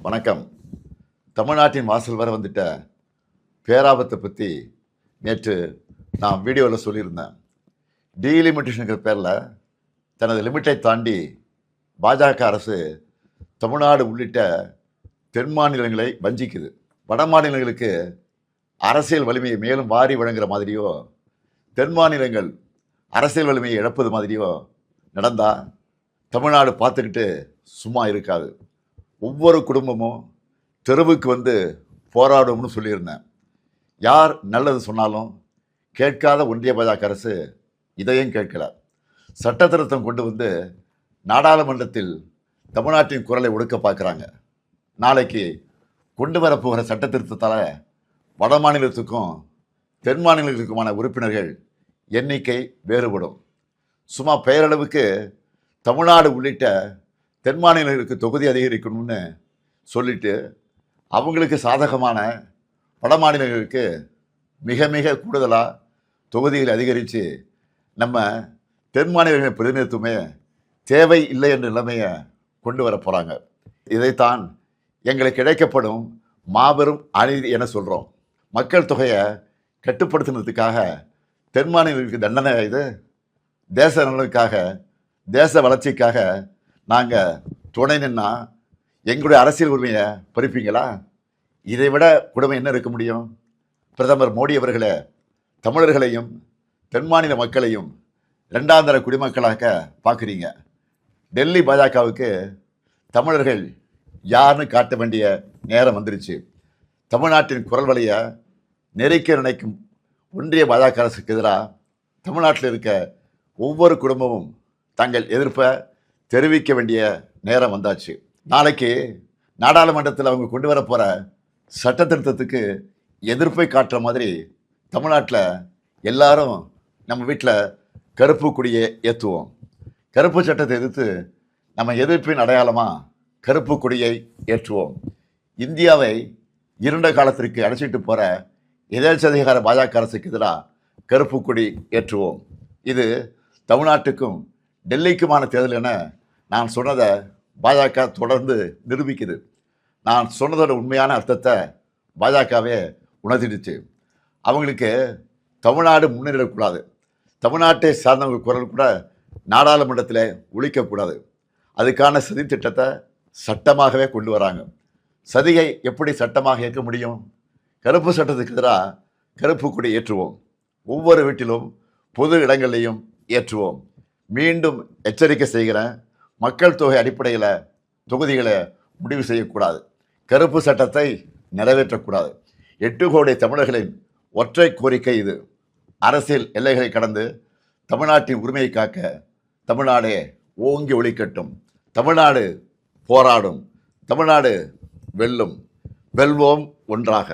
வணக்கம். தமிழ்நாட்டின் வாசல் வர வந்துட்ட பேராபத்தை பற்றி நேற்று நான் வீடியோவில் சொல்லியிருந்தேன். டீலிமிட்டேஷனுங்கிற பேரில் தனது லிமிட்டை தாண்டி பாஜக அரசு தமிழ்நாடு உள்ளிட்ட தென் மாநிலங்களை வஞ்சிக்குது. வட மாநிலங்களுக்கு அரசியல் வலிமையை மேலும் வாரி வழங்குற மாதிரியோ, தென் மாநிலங்கள் அரசியல் வலிமையை இழப்பது மாதிரியோ நடந்தால் தமிழ்நாடு பார்த்துக்கிட்டு சும்மா இருக்காது. ஒவ்வொரு குடும்பமும் தெருவுக்கு வந்து போராடும்னு சொல்லியிருந்தேன். யார் நல்லது சொன்னாலும் கேட்காத ஒன்றிய பாஜக அரசு இதையும் கேட்கல. சட்ட திருத்தம் கொண்டு வந்து நாடாளுமன்றத்தில் தமிழ்நாட்டின் குரலை ஒடுக்க பார்க்குறாங்க. நாளைக்கு கொண்டு வரப்போகிற சட்ட திருத்தத்தால் வட மாநிலத்துக்கும் தென் மாநிலங்களுக்குமான உறுப்பினர்கள் எண்ணிக்கை வேறுபடும். சும்மா பெயரளவுக்கு தமிழ்நாடு உள்ளிட்ட தென் மாநிலங்களுக்கு தொகுதி அதிகரிக்கணும்னு சொல்லிட்டு அவங்களுக்கு சாதகமான வட மாநிலங்களுக்கு மிக மிக கூடுதலாக தொகுதிகளை அதிகரித்து நம்ம தென் மாநிலங்களின் பிரதிநிதித்துவமே தேவை இல்லை என்ற நிலைமையை கொண்டு வர போகிறாங்க. இதைத்தான் எங்களுக்கு கிடைக்கப்படும் மாபெரும் அநீதி என சொல்கிறோம். மக்கள் தொகையை கட்டுப்படுத்தினதுக்காக தென் மாநிலங்களுக்கு தண்டனை இது. தேச நலனுக்காக, தேச வளர்ச்சிக்காக நாங்கள் துணை நின்னா எங்களுடைய அரசியல் உரிமையை பறிப்பீங்களா? இதை விட கொடுமை என்ன இருக்க முடியும்? பிரதமர் மோடி அவர்களே, தமிழர்களையும் தென் மாநில மக்களையும் இரண்டாந்தர குடிமக்களாக பார்க்குறீங்க. டெல்லி பாஜகவுக்கு தமிழர்கள் யாருன்னு காட்ட வேண்டிய நேரம் வந்துருச்சு. தமிழ்நாட்டின் குரல் வழியை நெருக்க நினைக்கும் ஒன்றிய பாஜக அரசுக்கு எதிராக தமிழ்நாட்டில் இருக்க ஒவ்வொரு குடும்பமும் தங்கள் எதிர்ப்பை தெரிவிக்க வேண்டிய நேரம் வந்தாச்சு. நாளைக்கு நாடாளுமன்றத்தில் அவங்க கொண்டு வர போகிற சட்ட திருத்தத்துக்கு எதிர்ப்பை காட்டுற மாதிரி தமிழ்நாட்டில் எல்லாரும் நம்ம வீட்டில் கருப்பு கொடியை ஏற்றுவோம். கருப்பு சட்டத்தை எதிர்த்து நம்ம எதிர்ப்பின் அடையாளமாக கருப்பு கொடியை ஏற்றுவோம். இந்தியாவை இருண்ட காலத்திற்கு அழைச்சிட்டு போகிற எதேச்சதிகார பாஜக அரசுக்கு எதிராக கருப்பு கொடி ஏற்றுவோம். இது தமிழ்நாட்டுக்கும் டெல்லிக்குமான தேர்தல் என நான் சொன்னதை பாஜக தொடர்ந்து நிரூபிக்குது. நான் சொன்னதோட உண்மையான அர்த்தத்தை பாஜகவே உணர்த்திடுச்சு. அவங்களுக்கு தமிழ்நாடு முன்னேறக்கூடாது, தமிழ்நாட்டை சார்ந்தவங்க குரல் கூட நாடாளுமன்றத்தில் ஒழிக்கக்கூடாது. அதுக்கான சதி திட்டத்தை சட்டமாகவே கொண்டு வராங்க. சதியை எப்படி சட்டமாக ஏற்க முடியும்? கருப்பு சட்டத்துக்கு எதிராக கருப்பு கொடி ஏற்றுவோம். ஒவ்வொரு வீட்டிலும் பொது இடங்களையும் ஏற்றுவோம். மீண்டும் எச்சரிக்கை செய்கிறேன், மக்கள் தொகை அடிப்படையில் தொகுதிகளை முடிவு செய்யக்கூடாது. கருப்பு சட்டத்தை நிறைவேற்றக்கூடாது. 8 கோடி தமிழர்களின் ஒற்றை கோரிக்கை இது. அரசியல் எல்லைகளை கடந்து தமிழ்நாட்டின் உரிமையை காக்க தமிழ்நாடே ஓங்கி ஒலிக்கட்டும். தமிழ்நாடு போராடும், தமிழ்நாடு வெல்லும். வெல்வோம் ஒன்றாக.